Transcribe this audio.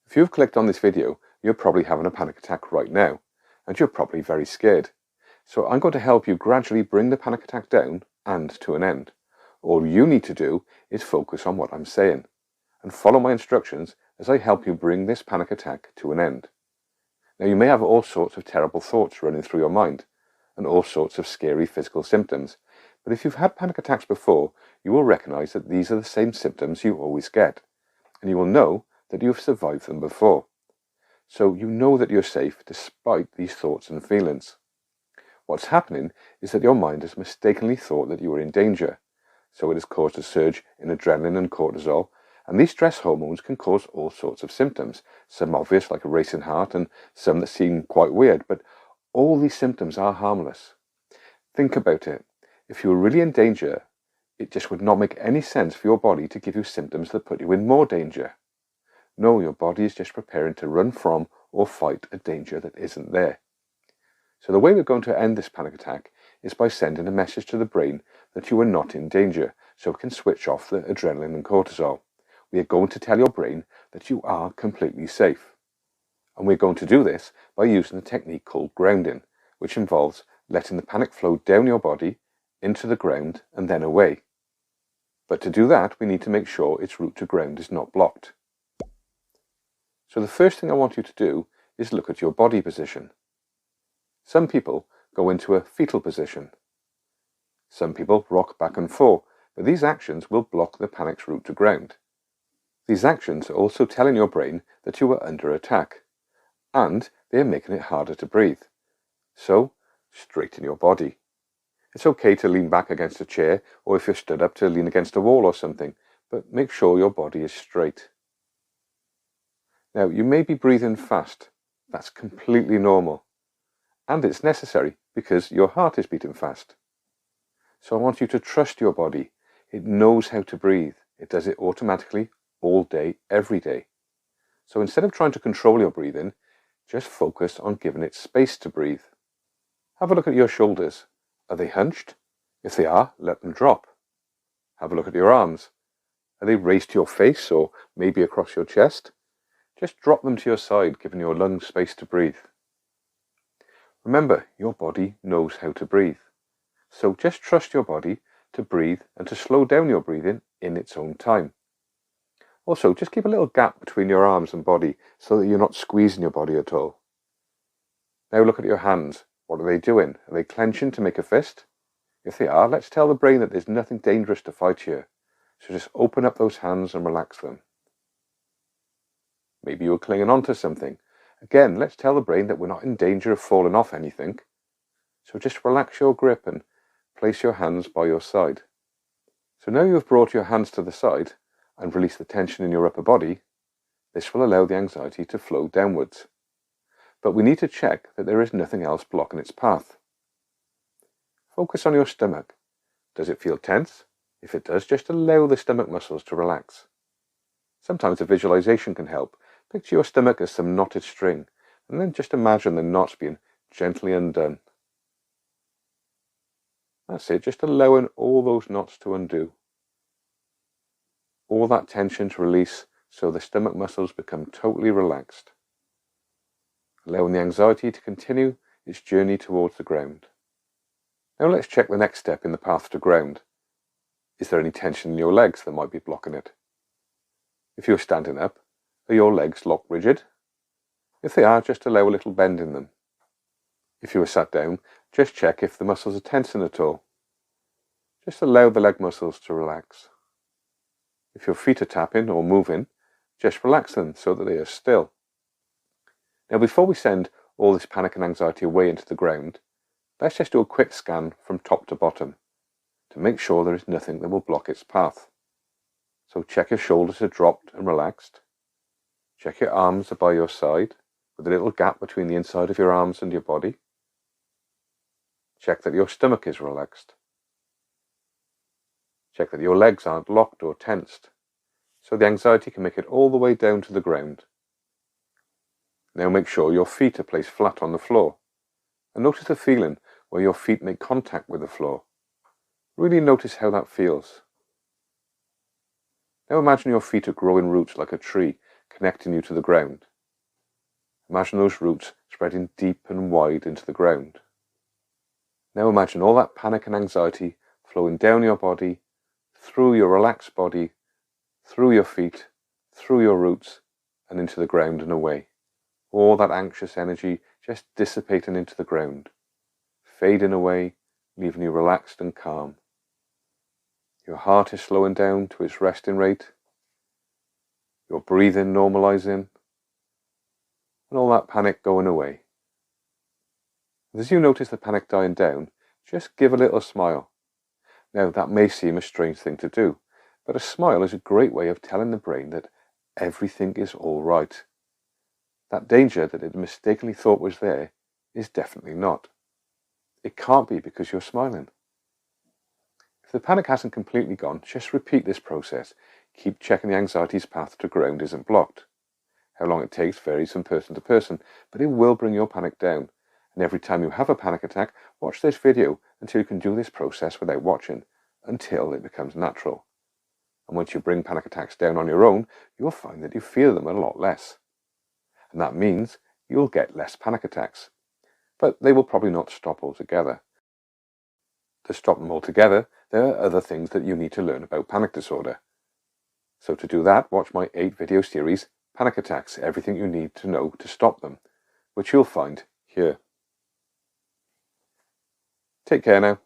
If you've clicked on this video, you're probably having a panic attack right now, and you're probably very scared. So I'm going to help you gradually bring the panic attack down and to an end. All you need to do is focus on what I'm saying, and follow my instructions as I help you bring this panic attack to an end. Now you may have all sorts of terrible thoughts running through your mind, and all sorts of scary physical symptoms, but if you've had panic attacks before, you will recognize that these are the same symptoms you always get, and you will know that you've survived them before. So you know that you're safe despite these thoughts and feelings. What's happening is that your mind has mistakenly thought that you were in danger, so it has caused a surge in adrenaline and cortisol, and these stress hormones can cause all sorts of symptoms, some obvious like a racing heart and some that seem quite weird, but all these symptoms are harmless. Think about it. If you were really in danger, it just would not make any sense for your body to give you symptoms that put you in more danger. No, your body is just preparing to run from or fight a danger that isn't there. So the way we're going to end this panic attack is by sending a message to the brain that you are not in danger, so it can switch off the adrenaline and cortisol. We are going to tell your brain that you are completely safe. And we're going to do this by using a technique called grounding, which involves letting the panic flow down your body, into the ground, and then away. But to do that, we need to make sure its route to ground is not blocked. So the first thing I want you to do is look at your body position. Some people go into a fetal position. Some people rock back and forth, but these actions will block the panic's route to ground. These actions are also telling your brain that you are under attack, and they are making it harder to breathe. So, straighten your body. It's okay to lean back against a chair, or if you're stood up, to lean against a wall or something, but make sure your body is straight. Now, you may be breathing fast. That's completely normal. And it's necessary because your heart is beating fast. So I want you to trust your body. It knows how to breathe. It does it automatically, all day, every day. So instead of trying to control your breathing, just focus on giving it space to breathe. Have a look at your shoulders. Are they hunched? If they are, let them drop. Have a look at your arms. Are they raised to your face or maybe across your chest? Just drop them to your side, giving your lungs space to breathe. Remember, your body knows how to breathe. So just trust your body to breathe and to slow down your breathing in its own time. Also, just keep a little gap between your arms and body so that you're not squeezing your body at all. Now look at your hands. What are they doing? Are they clenching to make a fist? If they are, let's tell the brain that there's nothing dangerous to fight here. So just open up those hands and relax them. Maybe you're clinging on to something. Again, let's tell the brain that we're not in danger of falling off anything. So just relax your grip and place your hands by your side. So now you've brought your hands to the side and released the tension in your upper body. This will allow the anxiety to flow downwards. But we need to check that there is nothing else blocking its path. Focus on your stomach. Does it feel tense? If it does, just allow the stomach muscles to relax. Sometimes a visualization can help. Picture your stomach as some knotted string, and then just imagine the knots being gently undone. That's it, just allowing all those knots to undo. All that tension to release so the stomach muscles become totally relaxed. Allowing the anxiety to continue its journey towards the ground. Now let's check the next step in the path to ground. Is there any tension in your legs that might be blocking it? If you're standing up, are your legs locked rigid? If they are, just allow a little bend in them. If you are sat down, just check if the muscles are tensing at all. Just allow the leg muscles to relax. If your feet are tapping or moving, just relax them so that they are still. Now before we send all this panic and anxiety away into the ground, let's just do a quick scan from top to bottom to make sure there is nothing that will block its path. So check your shoulders are dropped and relaxed. Check your arms are by your side with a little gap between the inside of your arms and your body. Check that your stomach is relaxed. Check that your legs aren't locked or tensed, so the anxiety can make it all the way down to the ground. Now make sure your feet are placed flat on the floor, and notice the feeling where your feet make contact with the floor. Really notice how that feels. Now imagine your feet are growing roots like a tree, connecting you to the ground. Imagine those roots spreading deep and wide into the ground. Now imagine all that panic and anxiety flowing down your body, through your relaxed body, through your feet, through your roots, and into the ground and away. All that anxious energy just dissipating into the ground, fading away, leaving you relaxed and calm. Your heart is slowing down to its resting rate, your breathing normalizing, and all that panic going away. As you notice the panic dying down, just give a little smile. Now that may seem a strange thing to do, but a smile is a great way of telling the brain that everything is all right. That danger that it mistakenly thought was there is definitely not. It can't be because you're smiling. If the panic hasn't completely gone, just repeat this process. Keep checking the anxiety's path to ground isn't blocked. How long it takes varies from person to person, but it will bring your panic down. And every time you have a panic attack, watch this video until you can do this process without watching, until it becomes natural. And once you bring panic attacks down on your own, you'll find that you feel them a lot less. And that means you'll get less panic attacks. But they will probably not stop altogether. To stop them altogether, there are other things that you need to learn about panic disorder. So to do that, watch my 8-video series, Panic Attacks, Everything You Need to Know to Stop Them, which you'll find here. Take care now.